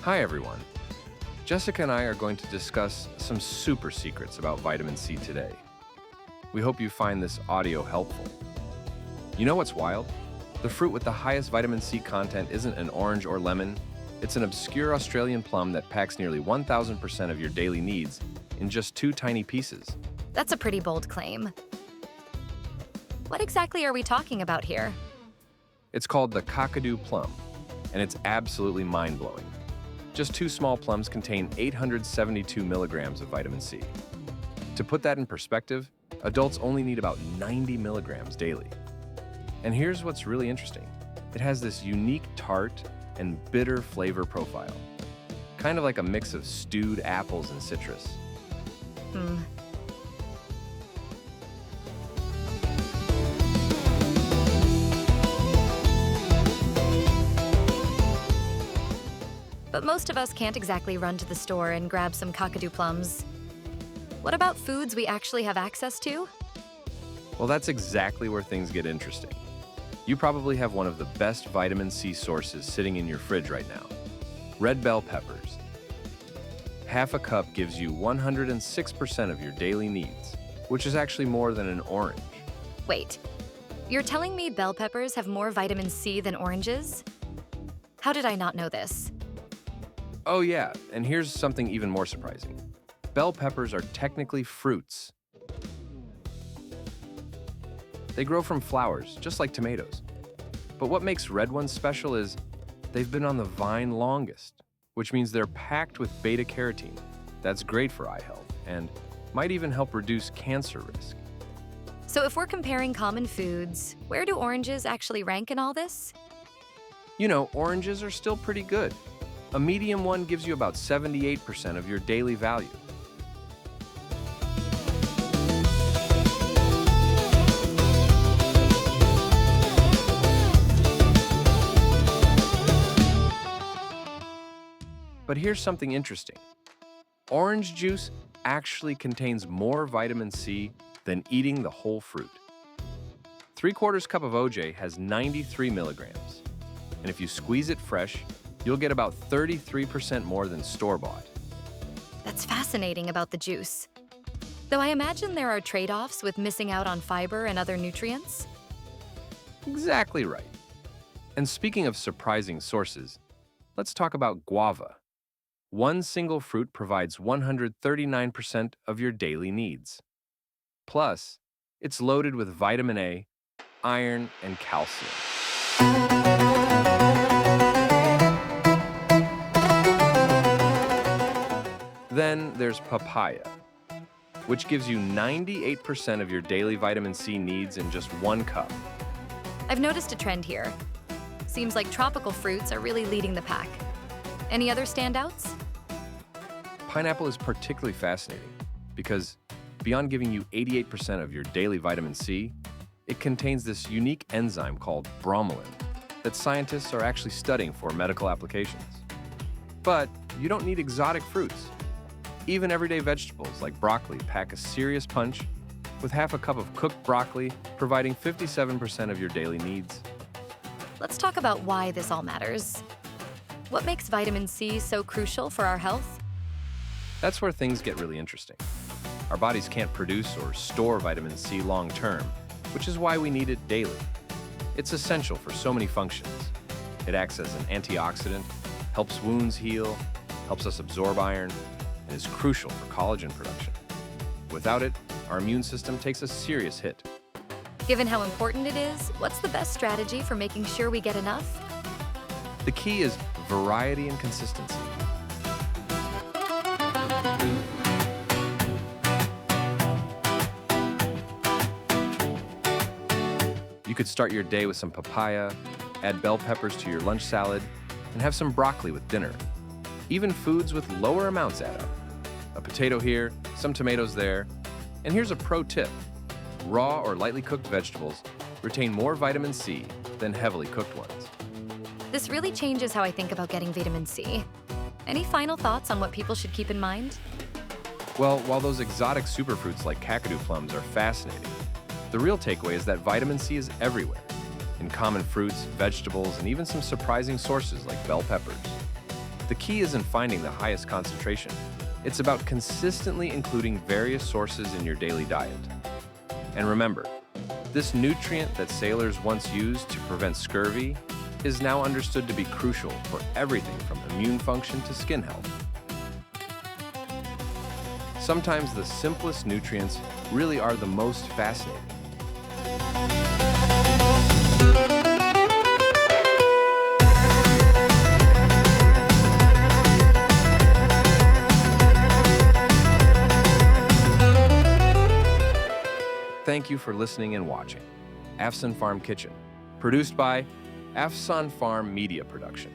Hi everyone. Jessica and I are going to discuss some super secrets about vitamin C today. We hope you find this audio helpful. You know what's wild? The fruit with the highest vitamin C content isn't an orange or lemon. It's an obscure Australian plum that packs nearly 1,000% of your daily needs in just 2 tiny pieces. That's a pretty bold claim. What exactly are we talking about here? It's called the kakadu plum, and it's absolutely mind-blowing. Just 2 small plums contain 872 milligrams of vitamin C. To put that in perspective, adults only need about 90 milligrams daily. And here's what's really interesting. It has this unique tart and bitter flavor profile, kind of like a mix of stewed apples and citrus. But most of us can't exactly run to the store and grab some kakadu plums. What about foods we actually have access to? Well, that's exactly where things get interesting. You probably have one of the best vitamin C sources sitting in your fridge right now. Red bell peppers. Half a cup gives you 106% of your daily needs, which is actually more than an orange. Wait, you're telling me bell peppers have more vitamin C than oranges? How did I not know this? Oh yeah, and here's something even more surprising. Bell peppers are technically fruits. They grow from flowers, just like tomatoes. But what makes red ones special is they've been on the vine longest, which means they're packed with beta-carotene. That's great for eye health and might even help reduce cancer risk. So if we're comparing common foods, where do oranges actually rank in all this? You know, oranges are still pretty good. A medium one gives you about 78% of your daily value. But here's something interesting. Orange juice actually contains more vitamin C than eating the whole fruit. 3/4 cup of OJ has 93 milligrams. And if you squeeze it fresh, you'll get about 33% more than store-bought. That's fascinating about the juice. Though I imagine there are trade-offs with missing out on fiber and other nutrients. Exactly right. And speaking of surprising sources, let's talk about guava. One single fruit provides 139% of your daily needs. Plus, it's loaded with vitamin A, iron, and calcium. Then there's papaya, which gives you 98% of your daily vitamin C needs in just 1 cup. I've noticed a trend here. Seems like tropical fruits are really leading the pack. Any other standouts? Pineapple is particularly fascinating because beyond giving you 88% of your daily vitamin C, it contains this unique enzyme called bromelain that scientists are actually studying for medical applications. But you don't need exotic fruits. Even everyday vegetables like broccoli pack a serious punch, with half a cup of cooked broccoli providing 57% of your daily needs. Let's talk about why this all matters. What makes vitamin C so crucial for our health? That's where things get really interesting. Our bodies can't produce or store vitamin C long term, which is why we need it daily. It's essential for so many functions. It acts as an antioxidant, helps wounds heal, helps us absorb iron, and is crucial for collagen production. Without it, our immune system takes a serious hit. Given how important it is, what's the best strategy for making sure we get enough? The key is variety and consistency. You could start your day with some papaya, add bell peppers to your lunch salad, and have some broccoli with dinner. Even foods with lower amounts add up. A potato here, some tomatoes there. And here's a pro tip. Raw or lightly cooked vegetables retain more vitamin C than heavily cooked ones. This really changes how I think about getting vitamin C. Any final thoughts on what people should keep in mind? Well, while those exotic superfruits like kakadu plums are fascinating, the real takeaway is that vitamin C is everywhere, in common fruits, vegetables, and even some surprising sources like bell peppers. The key isn't finding the highest concentration. It's about consistently including various sources in your daily diet. And remember, this nutrient that sailors once used to prevent scurvy is now understood to be crucial for everything from immune function to skin health. Sometimes the simplest nutrients really are the most fascinating. Thank you for listening and watching Afsan Farm Kitchen, produced by Afsan Farm Media Production.